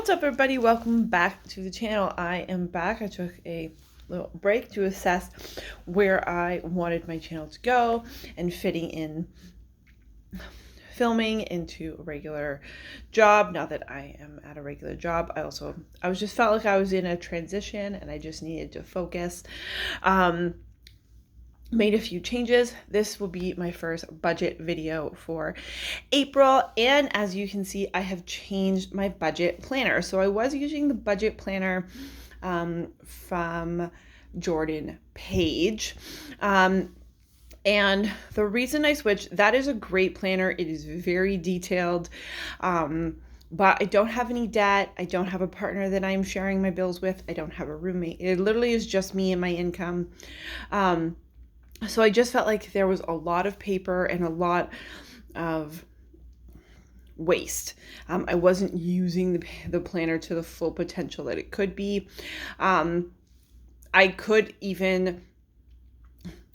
What's up, everybody? Welcome back to the channel. I am back. I took a little break to assess where I wanted my channel to go and fitting in filming into a regular job. Now that I am at a regular job, I was just felt like I was in a transition and I just needed to focus. Made a few changes. This will be my first budget video for April, and as you can see, I have changed my budget planner. So I was using the budget planner from Jordan Page, and the reason I switched, that is a great planner. It is very detailed, but I don't have any debt. I don't have a partner that I'm sharing my bills with. I don't have a roommate. It literally is just me and my income. So I just felt like there was a lot of paper and a lot of waste. I wasn't using the planner to the full potential that it could be. I could even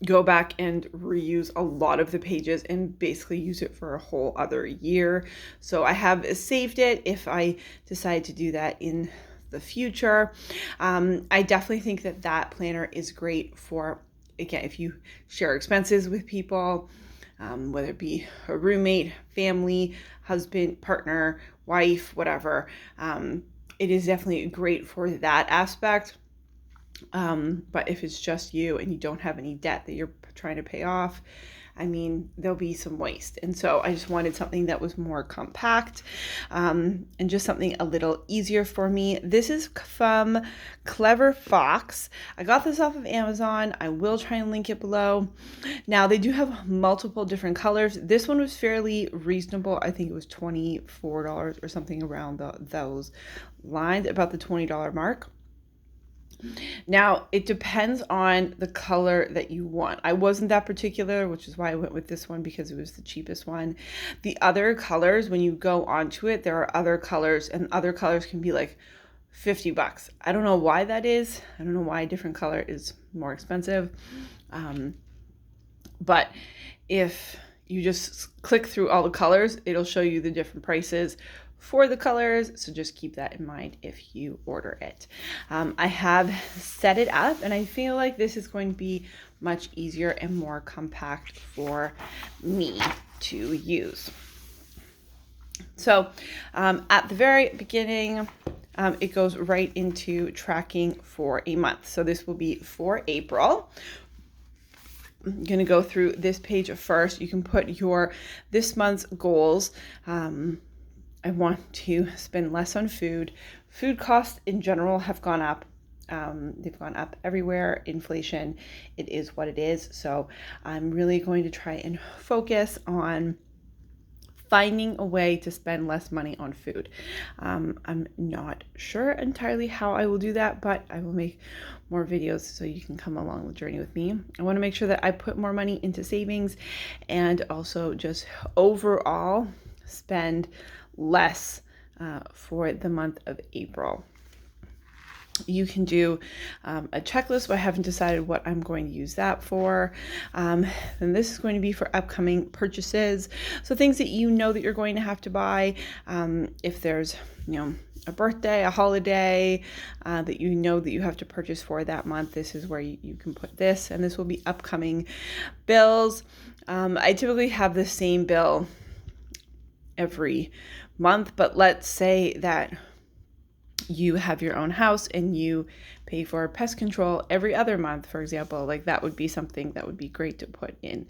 go back and reuse a lot of the pages and basically use it for a whole other year. So I have saved it if I decide to do that in the future. I definitely think that planner is great for, again, if you share expenses with people, whether it be a roommate, family, husband, partner, wife, whatever, it is definitely great for that aspect. But if it's just you and you don't have any debt that you're trying to pay off, I mean, there'll be some waste. And so I just wanted something that was more compact, and just something a little easier for me. This is from Clever Fox. I got this off of Amazon. I will try and link it below. Now, they do have multiple different colors. This one was fairly reasonable. I think it was $24 or something around those lines, about the $20 mark. Now, it depends on the color that you want. I wasn't that particular, which is why I went with this one because it was the cheapest one. The other colors, when you go onto it, there are other colors, and other colors can be like $50. I don't know why that is. I don't know why a different color is more expensive. But if you just click through all the colors, it'll show you the different prices for the colors, so just keep that in mind if you order it. I have set it up, and I feel like this is going to be much easier and more compact for me to use. So at the very beginning, it goes right into tracking for a month. So this will be for April. I'm going to go through this page first. You can put this month's goals. I want to spend less on food. Food costs in general have gone up. They've gone up everywhere. Inflation, it is what it is. So I'm really going to try and focus on finding a way to spend less money on food. I'm not sure entirely how I will do that, but I will make more videos so you can come along the journey with me. I want to make sure that I put more money into savings and also just overall spend less for the month of April. You can do a checklist, but I haven't decided what I'm going to use that for. And this is going to be for upcoming purchases. So things that you know that you're going to have to buy. If there's, a birthday, a holiday that you know that you have to purchase for that month, this is where you can put this. And this will be upcoming bills. I typically have the same bill every month, but let's say that you have your own house and you pay for pest control every other month, for example, like that would be something that would be great to put in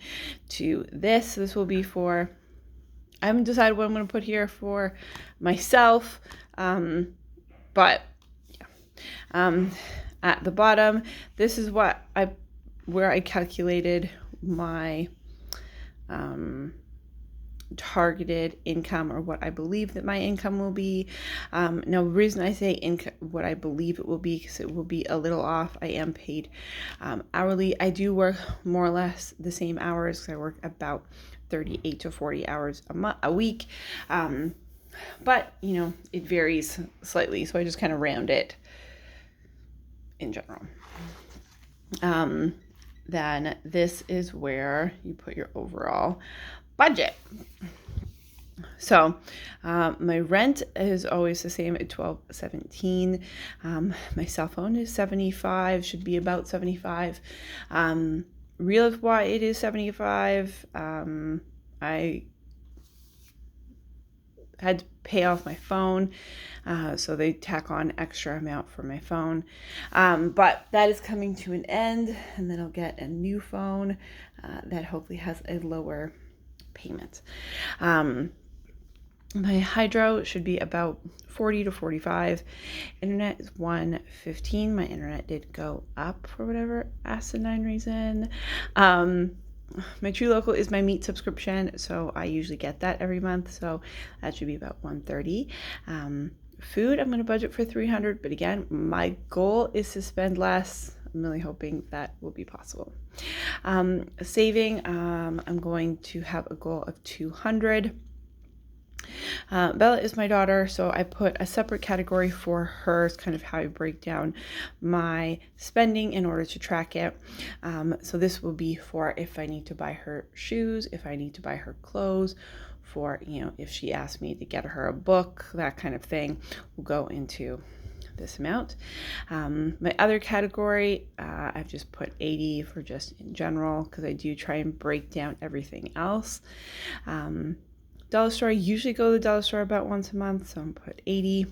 to this. This will be for, I haven't decided what I'm going to put here for myself, but yeah. At the bottom, this is where I calculated my targeted income, or what I believe that my income will be. Now, the reason I say what I believe it will be, because it will be a little off. I am paid hourly. I do work more or less the same hours, because I work about 38 to 40 hours a week. But it varies slightly, so I just kind of round it in general. Then this is where you put your overall budget. So my rent is always the same at $12.17. My cell phone is $75, should be about $75. Real why it is $75. I had to pay off my phone, so they tack on extra amount for my phone. But that is coming to an end, and then I'll get a new phone that hopefully has a lower payment. My hydro should be about 40 to 45. Internet is 115. My internet did go up for whatever asinine reason. My True Local is my meat subscription, so I usually get that every month, so that should be about 130. Food, I'm going to budget for 300, but again, my goal is to spend less. I'm really hoping that will be possible. Saving, I'm going to have a goal of 200. Bella is my daughter, so I put a separate category for her. It's kind of how I break down my spending in order to track it. So this will be for if I need to buy her shoes, if I need to buy her clothes, for, if she asks me to get her a book, that kind of thing will go into this amount. My other category, I've just put 80 for just in general, because I do try and break down everything else. Dollar store, I usually go to the dollar store about once a month, so I'm put 80.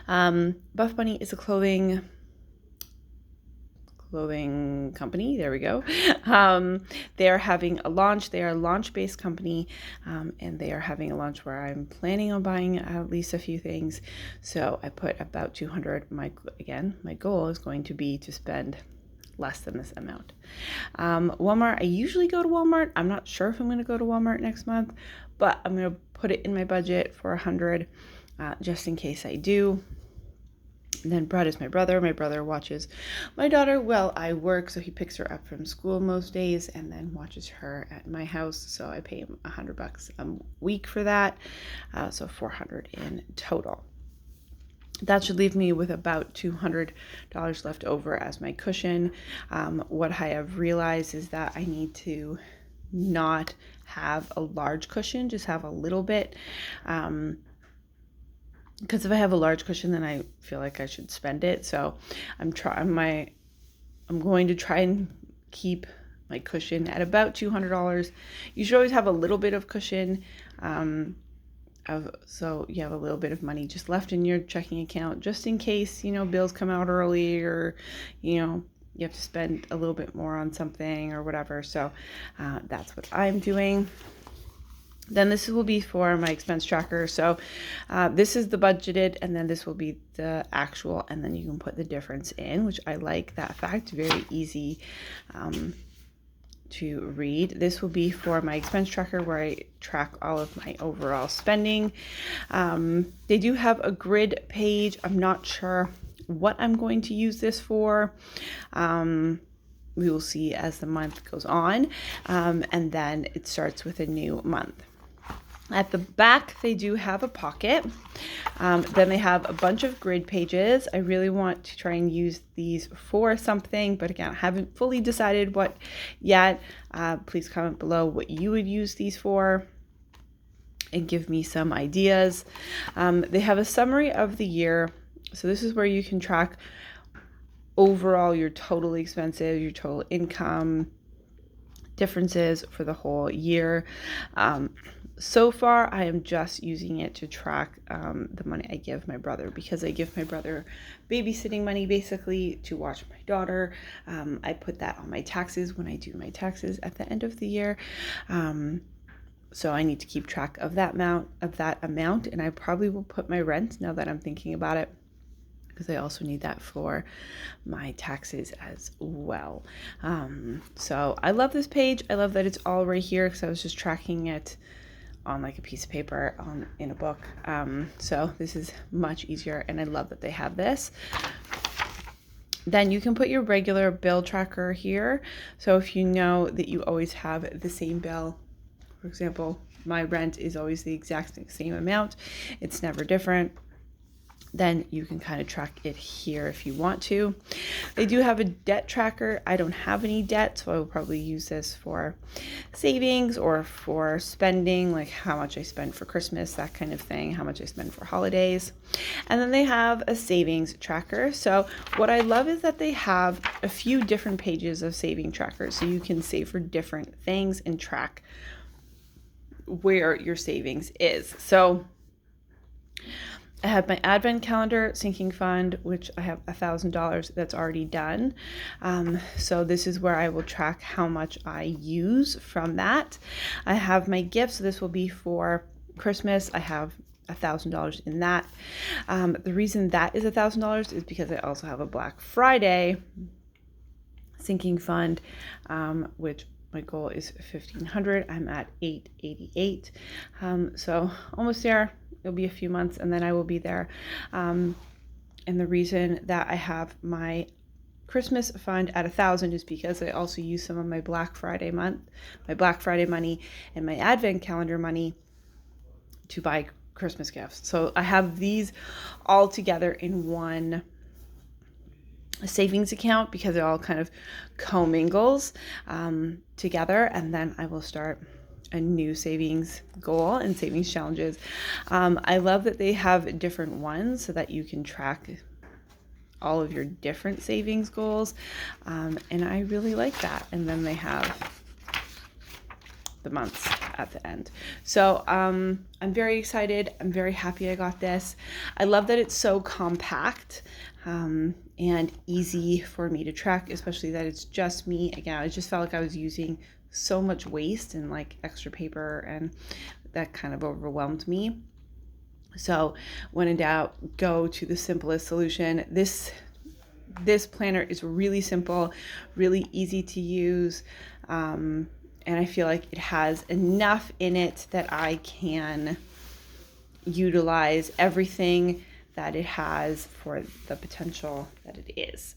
Buff Bunny is a clothing company. There we go. They are having a launch. They are a launch-based company, and they are having a launch where I'm planning on buying at least a few things. So I put about 200. My goal is going to be to spend less than this amount. Walmart, I usually go to Walmart. I'm not sure if I'm going to go to Walmart next month, but I'm going to put it in my budget for 100 just in case I do. And then Brad is my brother. My brother watches my daughter while I work, so he picks her up from school most days and then watches her at my house. So I pay him $100 a week for that, so 400 in total. That should leave me with about $200 left over as my cushion. What I have realized is that I need to not have a large cushion, just have a little bit. Because if I have a large cushion, then I feel like I should spend it. So I'm going to try and keep my cushion at about $200. You should always have a little bit of cushion. So you have a little bit of money just left in your checking account, just in case, bills come out early, or, you have to spend a little bit more on something or whatever. So that's what I'm doing. Then this will be for my expense tracker. So this is the budgeted, and then this will be the actual, and then you can put the difference in, which I like that fact. Very easy to read. This will be for my expense tracker, where I track all of my overall spending. They do have a grid page. I'm not sure what I'm going to use this for. We will see as the month goes on, and then it starts with a new month. At the back, they do have a pocket. Then they have a bunch of grid pages. I really want to try and use these for something, but again, I haven't fully decided what yet. Please comment below what you would use these for and give me some ideas. They have a summary of the year. So this is where you can track overall your total expenses, your total income, differences for the whole year. So far, I am just using it to track the money I give my brother, because I give my brother babysitting money basically to watch my daughter. I put that on my taxes when I do my taxes at the end of the year. So I need to keep track of that amount, and I probably will put my rent, now that I'm thinking about it, because I also need that for my taxes as well. So I love this page. I love that it's all right here, because I was just tracking it on like a piece of paper in a book. So this is much easier, and I love that they have this. Then you can put your regular bill tracker here. So if you know that you always have the same bill, for example, my rent is always the exact same amount. It's never different. then you can kind of track it here if you want to. They do have a debt tracker. I don't have any debt, so I will probably use this for savings or for spending, like how much I spend for Christmas, that kind of thing, how much I spend for holidays. And then they have a savings tracker. So what I love is that they have a few different pages of saving trackers, so you can save for different things and track where your savings is. So I have my advent calendar sinking fund, which I have $1,000 that's already done. So this is where I will track how much I use from that. I have my gifts. So this will be for Christmas. I have $1,000 in that. The reason that is $1,000 is because I also have a Black Friday sinking fund, which my goal is 1,500. I'm at 888. So almost there. It'll be a few months and then I will be there. And the reason that I have my Christmas fund at 1,000 is because I also use some of my Black Friday money and my Advent calendar money to buy Christmas gifts. So I have these all together in one savings account because it all kind of commingles together, and then I will start a new savings goal and savings challenges. I love that they have different ones so that you can track all of your different savings goals, and I really like that. And then they have the months at the end. So I'm very excited. I'm very happy I got this. I love that it's so compact and easy for me to track, especially that it's just me. Again, I just felt like I was using so much waste and like extra paper, and that kind of overwhelmed me. So when in doubt, go to the simplest solution. This planner is really simple, really easy to use, and I feel like it has enough in it that I can utilize everything that it has for the potential that it is.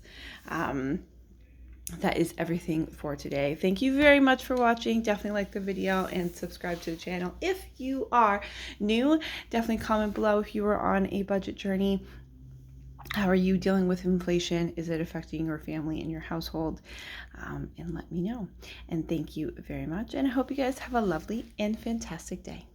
That is everything for today. Thank you very much for watching. Definitely like the video and subscribe to the channel. If you are new, definitely comment below if you are on a budget journey. How are you dealing with inflation? Is it affecting your family and your household? And let me know. And thank you very much. And I hope you guys have a lovely and fantastic day.